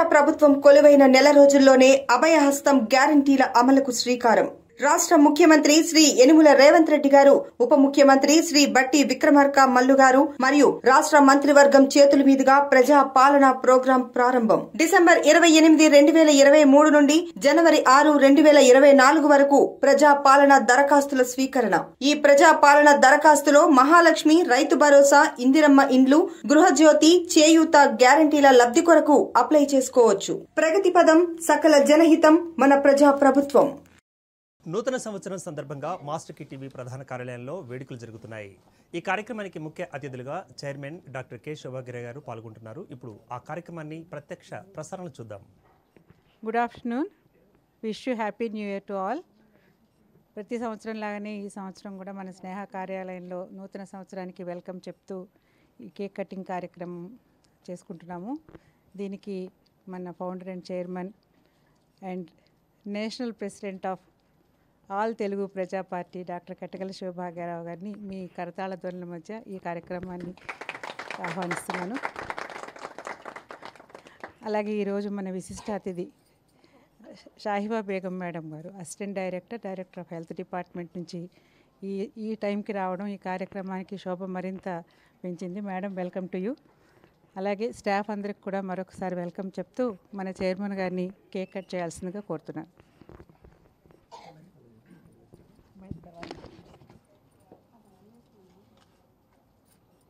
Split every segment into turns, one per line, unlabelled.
ప్రజా ప్రభుత్వం కొలువైన నెల రోజుల్లోనే అభయహస్తం గ్యారంటీల అమలుకు శ్రీకారం. రాష్ట్ర ముఖ్యమంత్రి శ్రీ యనుమల రేవంత్ రెడ్డి గారు, ఉప ముఖ్యమంత్రి శ్రీ బట్టి విక్రమార్క మల్లు గారు మరియు రాష్ట్ర మంత్రివర్గం చేతుల మీదుగా ప్రజా పాలన ప్రోగ్రాం ప్రారంభం. డిసెంబర్ 28, 2023 నుండి జనవరి 6, 2024 వరకు ప్రజా పాలన దరఖాస్తుల స్వీకరణ. ఈ ప్రజా పాలన దరఖాస్తులో మహాలక్ష్మి, రైతు భరోసా, ఇందిరమ్మ ఇండ్లు, గృహజ్యోతి, చేయూత గ్యారంటీల లబ్ధి కొరకు అప్లై చేసుకోవచ్చు. ప్రగతి పదం, సకల జనహితం, మన ప్రజా ప్రభుత్వం.
నూతన సంవత్సరం సందర్భంగా మాస్టర్ కి టీవీ ప్రధాన కార్యాలయంలో వేడుకలు జరుగుతున్నాయి. ఈ కార్యక్రమానికి ముఖ్య అతిథులుగా చైర్మన్ డాక్టర్ కె శోభాగిరి గారు పాల్గొంటున్నారు. ఇప్పుడు ఆ కార్యక్రమాన్ని ప్రత్యక్ష ప్రసారణ చూద్దాం.
Good afternoon. Wish you happy new year to all. ప్రతి సంవత్సరం లాగానే ఈ సంవత్సరం కూడా మన స్నేహ కార్యాలయంలో నూతన సంవత్సరానికి వెల్కమ్ చెప్తూ ఈ కేక్ కటింగ్ కార్యక్రమం చేసుకుంటున్నాము. దీనికి మన founder and chairman and national president of all Telugu ప్రజా పార్టీ డాక్టర్ కట్టగల శోభాగ్యరావు గారిని మీ కరతాళ ధ్వనుల మధ్య ఈ కార్యక్రమాన్ని ఆహ్వానిస్తున్నాను. అలాగే ఈరోజు మన విశిష్ట అతిథి షాహిబా బేగం మేడం గారు, assistant director of health department నుంచి ఈ టైంకి రావడం ఈ కార్యక్రమానికి శోభ మరింత పెంచింది. Madam, welcome to you. అలాగే స్టాఫ్ అందరికి కూడా మరొకసారి వెల్కమ్ చెప్తూ మన చైర్మన్ గారిని కేక్ కట్ చేయాల్సిందిగా కోరుతున్నాను.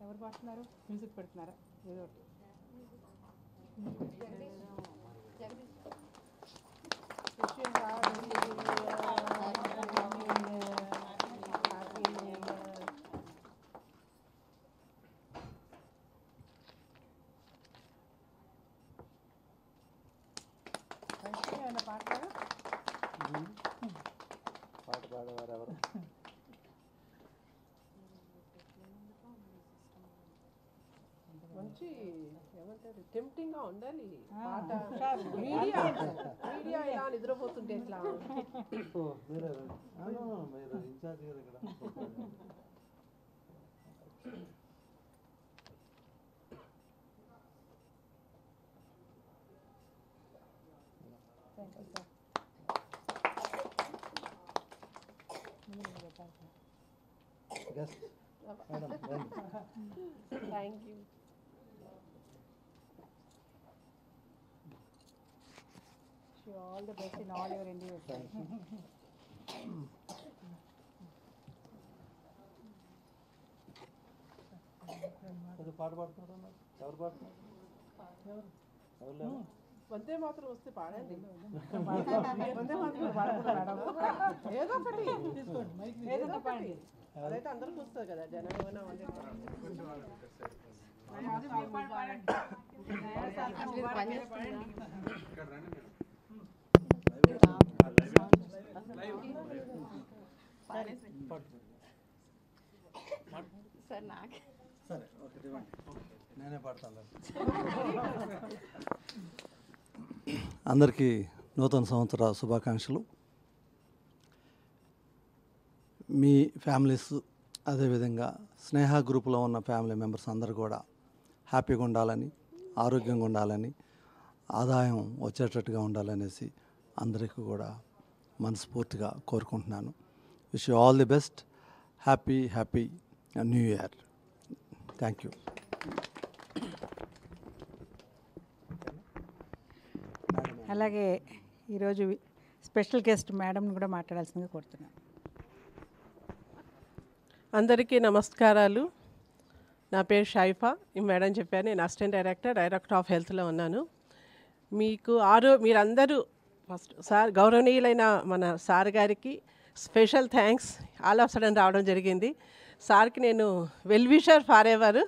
ఎవరు పాడుతున్నారు? మ్యూజిక్ పెడుతున్నారా? ఏదో ఒకటి.
పాట పాడేవారు ఎవరు?
మంచి ఏమంటారు, టెంప్టింగ్ గా ఉండాలి పాట. మీడియా ఇలా నిద్రపోతుంటే ఎట్లా?
మీరు ఇన్ఛార్జ్ కదా ఇక్కడ.
Thank you.
All the best in all your endeavors.
పాట పాడుతున్నారు. ఎవరు పాడుతున్నారు?
వందే మాత్రం వస్తే పాడండి. ఏదో ఒకటి తీసుకోండి. అదైతే అందరికి వస్తుంది కదా, జనగణమన వందే
నేనే పాడతాను. అందరికీ నూతన సంవత్సర శుభాకాంక్షలు. మీ ఫ్యామిలీస్, అదేవిధంగా స్నేహ గ్రూపులో ఉన్న ఫ్యామిలీ మెంబర్స్ అందరూ కూడా హ్యాపీగా ఉండాలని, ఆరోగ్యంగా ఉండాలని, ఆదాయం వచ్చేటట్టుగా ఉండాలనేసి అందరికీ కూడా మనస్ఫూర్తిగా కోరుకుంటున్నాను. Wish you all the best. Happy new year. Thank you.
అలాగే ఈరోజు స్పెషల్ గెస్ట్ మేడంని కూడా మాట్లాడాల్సిందిగా కోరుతున్నాను.
అందరికీ నమస్కారాలు. నా పేరు షైఫా. ఈ మేడం చెప్పాను, నేను అసిస్టెంట్ డైరెక్టర్ ఆఫ్ హెల్త్లో ఉన్నాను. మీకు మీరందరూ ఫస్ట్ గౌరవనీయులైన మన సార్ గారికి special thanks. All of sudden రావడం జరిగింది. సార్కి నేను వెల్ విషర్ ఫార్ ఎవర్.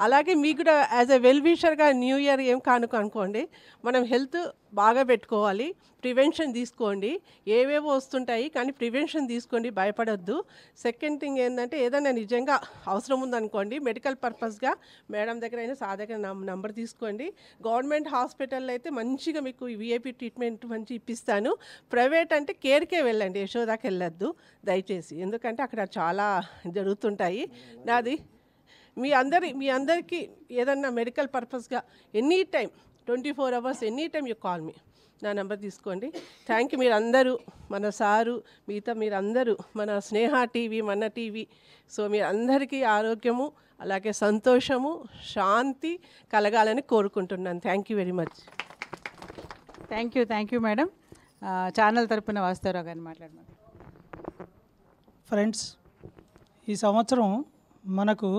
అలాగే మీకు కూడా యాజ్ ఎ వెల్ విషర్గా న్యూ ఇయర్ ఏం అనుకోండి, మనం హెల్త్ బాగా పెట్టుకోవాలి, ప్రివెన్షన్ తీసుకోండి. ఏవేవో వస్తుంటాయి కానీ ప్రివెన్షన్ తీసుకోండి, భయపడొద్దు. సెకండ్ థింగ్ ఏంటంటే, ఏదైనా నిజంగా అవసరం ఉందనుకోండి, మెడికల్ పర్పస్గా మేడం దగ్గర అయినా సార్ దగ్గర నంబర్ తీసుకోండి. గవర్నమెంట్ హాస్పిటల్లో అయితే మంచిగా మీకు విఐపి ట్రీట్మెంట్ మంచి ఇప్పిస్తాను. ప్రైవేట్ అంటే కేర్కే వెళ్ళండి, యశోదాకి వెళ్ళొద్దు దయచేసి, ఎందుకంటే అక్కడ చాలా జరుగుతుంటాయి. నాది మీ అందరికీ ఏదన్నా మెడికల్ పర్పస్గా any time 24 hours any time you call me. నా నెంబర్ తీసుకోండి. Thank you. మీరందరూ, మన సారు, మిగతా మీరందరూ, మన స్నేహ టీవీ, మన టీవీ, సో మీరందరికీ ఆరోగ్యము, అలాగే సంతోషము, శాంతి కలగాలని కోరుకుంటున్నాను. Thank you very much.
Thank you madam. Channel తరపున వాస్తవరావు గారిని మాట్లాడమని.
ఫ్రెండ్స్, ఈ సంవత్సరం మనకు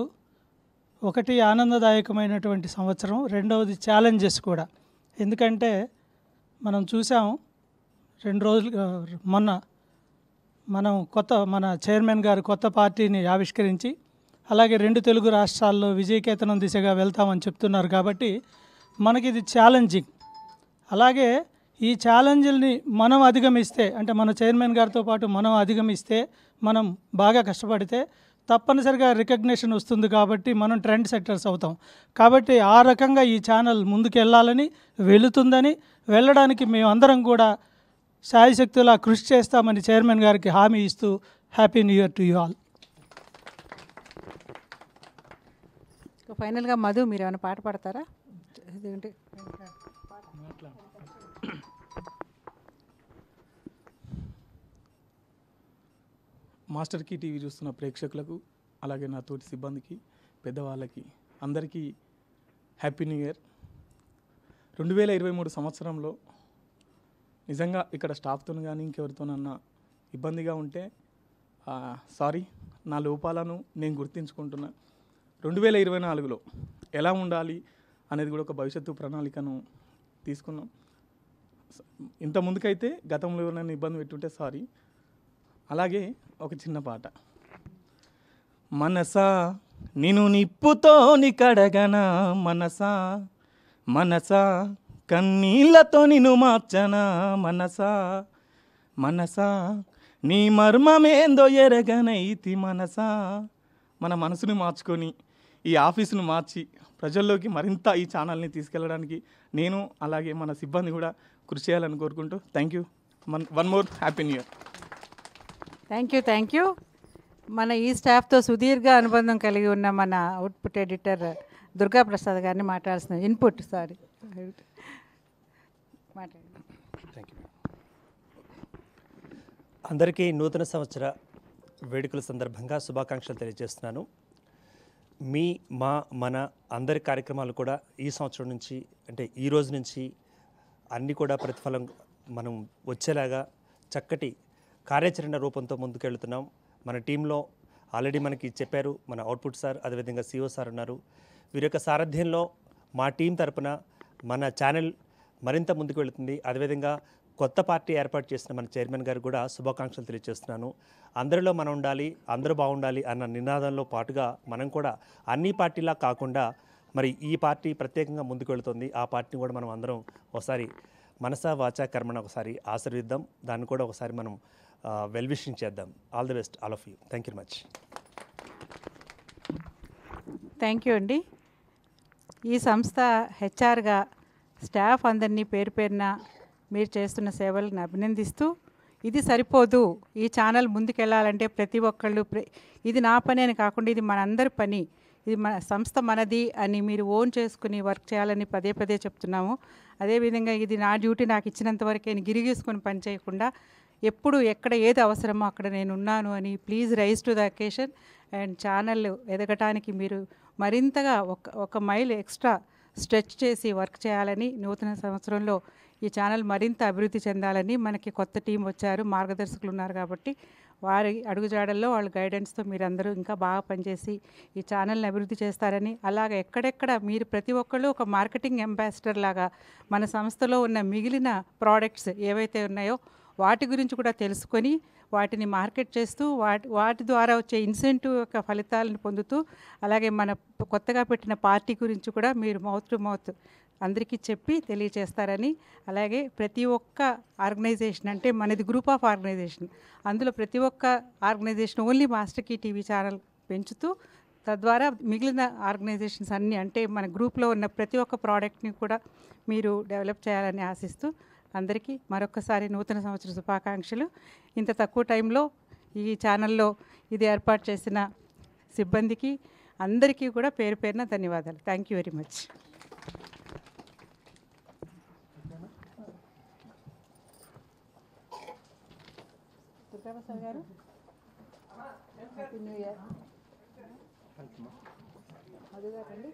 ఒకటి ఆనందదాయకమైనటువంటి సంవత్సరం, రెండవది ఛాలెంజెస్ కూడా. ఎందుకంటే మనం చూసాం 2 రోజులు మొన్న మన చైర్మన్ గారు కొత్త పార్టీని ఆవిష్కరించి, అలాగే 2 తెలుగు రాష్ట్రాల్లో విజయకేతనం దిశగా వెళ్తామని చెప్తున్నారు. కాబట్టి మనకి ఇది ఛాలెంజింగ్. అలాగే ఈ ఛాలెంజ్ని మనం అధిగమిస్తే, అంటే మన చైర్మన్ గారితో పాటు మనం అధిగమిస్తే, మనం బాగా కష్టపడితే తప్పనిసరిగా రికగ్నిషన్ వస్తుంది. కాబట్టి మనం ట్రెండ్ సెట్టర్స్ అవుతాం. కాబట్టి ఆ రకంగా ఈ ఛానల్ ముందుకు వెళ్ళాలని, వెళుతుందని, వెళ్ళడానికి మేమందరం కూడా శాయశక్తులా కృషి చేస్తామని చైర్మన్ గారికి హామీ ఇస్తూ happy new year to you all.
ఫైనల్గా మధు, మీరు ఏమైనా పాట పాడతారా?
మాస్టర్ కీ టీవీ చూస్తున్న ప్రేక్షకులకు, అలాగే నా తోటి సిబ్బందికి, పెద్దవాళ్ళకి అందరికీ హ్యాపీ న్యూ ఇయర్. 2023 సంవత్సరంలో నిజంగా ఇక్కడ స్టాఫ్తో కానీ ఇంకెవరితోనన్నా ఇబ్బందిగా ఉంటే సారీ, నా లోపాలను నేను గుర్తించుకుంటున్నా. 2024లో ఎలా ఉండాలి అనేది కూడా ఒక భవిష్యత్తు ప్రణాళికను తీసుకున్నాం. ఇంత ముందుకైతే గతంలో ఎవరైనా ఇబ్బంది పెట్టుంటే సారీ. అలాగే ఒక చిన్న పాట. మనసా నిన్ను నిప్పుతోని కడగనా, మనసా మనసా కన్నీళ్ళతో నిన్ను మార్చనా, మనసా మనసా నీ మర్మమేందో ఎరగనైతి మనసా. మన మనసుని మార్చుకొని ఈ ఆఫీసును మార్చి ప్రజల్లోకి మరింత ఈ ఛానల్ని తీసుకెళ్ళడానికి నేను అలాగే మన సిబ్బంది కూడా కృషి చేయాలని కోరుకుంటూ thank you. One more happy new year.
Thank you. మన ఈ స్టాఫ్తో సుదీర్ఘ అనుబంధం కలిగి ఉన్న మన అవుట్పుట్ ఎడిటర్ దుర్గా ప్రసాద్ గారిని మాట్లాడుతున్నాం. ఇన్పుట్ సారీ మాట్లాడండి.
Thank you. అందరికీ నూతన సంవత్సర వేడుకల సందర్భంగా శుభాకాంక్షలు తెలియజేస్తున్నాను. మన అందరి కార్యక్రమాలు కూడా ఈ సంవత్సరం నుంచి, అంటే ఈ రోజు నుంచి అన్నీ కూడా ప్రతిఫలం మనం వచ్చేలాగా చక్కటి కార్యాచరణ రూపంతో ముందుకెళ్తున్నాం. మన టీంలో ఆల్రెడీ మనకి చెప్పారు మన అవుట్పుట్ సార్, అదేవిధంగా సిఓ సార్ ఉన్నారు. వీరి యొక్క సారథ్యంలో మా టీం తరపున మన ఛానల్ మరింత ముందుకు వెళుతుంది. అదేవిధంగా కొత్త పార్టీ ఏర్పాటు చేసిన మన చైర్మన్ గారు కూడా శుభాకాంక్షలు తెలియజేస్తున్నాను. అందరిలో మనం ఉండాలి, అందరూ బాగుండాలి అన్న నినాదంలో పాటుగా మనం కూడా అన్ని పార్టీలా కాకుండా మరి ఈ పార్టీ ప్రత్యేకంగా ముందుకు వెళుతుంది. ఆ పార్టీని కూడా మనం అందరం ఒకసారి మనసా వాచా కర్మణ ఒకసారి ఆశీర్విద్దాం. దాన్ని కూడా ఒకసారి మనం వెల్ విషింగ్ చేద్దాం. All the best all of you. Thank you much.
Thank you అండి. ఈ సంస్థ హెచ్ఆర్గా స్టాఫ్ అందరినీ పేరు పేరున మీరు చేస్తున్న సేవలను అభినందిస్తూ, ఇది సరిపోదు, ఈ ఛానల్ ముందుకెళ్ళాలంటే ప్రతి ఒక్కళ్ళు ఇది నా పని అని కాకుండా ఇది మనందరి పని, ఇది మన సంస్థ మనది అని మీరు ఓన్ చేసుకుని వర్క్ చేయాలని పదే పదే చెప్తున్నాము. అదేవిధంగా ఇది నా డ్యూటీ, నాకు ఇచ్చినంత వరకే గిరిగీసుకొని పని చేయకుండా ఎప్పుడు ఎక్కడ ఏది అవసరమో అక్కడ నేను ఉన్నాను అని please rise to the occasion. And channel ఎదగటానికి మీరు మరింతగా ఒక మైల్ ఎక్స్ట్రా స్ట్రెచ్ చేసి వర్క్ చేయాలని, నూతన సంవత్సరంలో ఈ ఛానల్ మరింత అభివృద్ధి చెందాలని, మనకి కొత్త టీం వచ్చారు, మార్గదర్శకులు ఉన్నారు కాబట్టి వారి అడుగుజాడల్లో వాళ్ళ గైడెన్స్తో మీరందరూ ఇంకా బాగా పనిచేసి ఈ ఛానల్ని అభివృద్ధి చేస్తారని, అలాగే ఎక్కడెక్కడ మీరు ప్రతి ఒక్కళ్ళు ఒక మార్కెటింగ్ అంబాసిడర్ లాగా మన సంస్థలో ఉన్న మిగిలిన ప్రోడక్ట్స్ ఏవైతే ఉన్నాయో వాటి గురించి కూడా తెలుసుకొని వాటిని మార్కెట్ చేస్తూ వాటి ద్వారా వచ్చే ఇన్సెంటివ్ యొక్క ఫలితాలను పొందుతూ, అలాగే మన కొత్తగా పెట్టిన పార్టీ గురించి కూడా మీరు మౌత్ టు మౌత్ అందరికీ చెప్పి తెలియచేస్తారని, అలాగే ప్రతి ఒక్క ఆర్గనైజేషన్, అంటే మనది గ్రూప్ ఆఫ్ ఆర్గనైజేషన్, అందులో ప్రతి ఒక్క organisation only master key TV channel పెంచుతూ తద్వారా మిగిలిన ఆర్గనైజేషన్స్ అన్నీ, అంటే మన గ్రూప్లో ఉన్న ప్రతి ఒక్క ప్రోడక్ట్ని కూడా మీరు డెవలప్ చేయాలని ఆశిస్తూ అందరికీ మరొకసారి నూతన సంవత్సర శుభాకాంక్షలు. ఇంత తక్కువ టైంలో ఈ ఛానల్లో ఇది ఏర్పాటు చేసిన సిబ్బందికి అందరికీ కూడా పేరు పేరున ధన్యవాదాలు. Thank you very much. Vikram sir గారు హ్యాపీ న్యూ ఇయర్. అదిగాకండి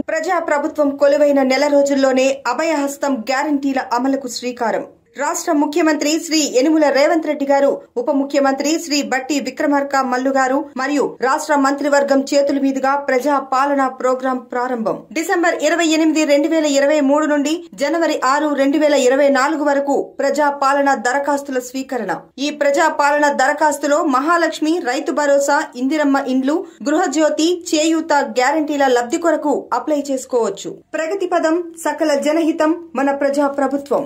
ప్రజా ప్రభుత్వం కొలువైన నెల రోజుల్లోనే అభయహస్తం గ్యారంటీల అమలుకు శ్రీకారం. రాష్ట్ర ముఖ్యమంత్రి శ్రీ యనుమల రేవంత్ రెడ్డి గారు, ఉప ముఖ్యమంత్రి శ్రీ బట్టి విక్రమార్క మల్లు గారు మరియు రాష్ట్ర మంత్రివర్గం చేతుల మీదుగా ప్రజా పాలన ప్రోగ్రాం ప్రారంభం. డిసెంబర్ 28, 2023 నుండి జనవరి 6, 2024 వరకు ప్రజా పాలన దరఖాస్తుల స్వీకరణ. ఈ ప్రజా పాలన దరఖాస్తులో మహాలక్ష్మి, రైతు భరోసా, ఇందిరమ్మ ఇండ్లు, గృహజ్యోతి, చేయూత గ్యారంటీల లబ్ధి కొరకు అప్లై చేసుకోవచ్చు. ప్రగతి పదం, సకల జనహితం, మన ప్రజా ప్రభుత్వం.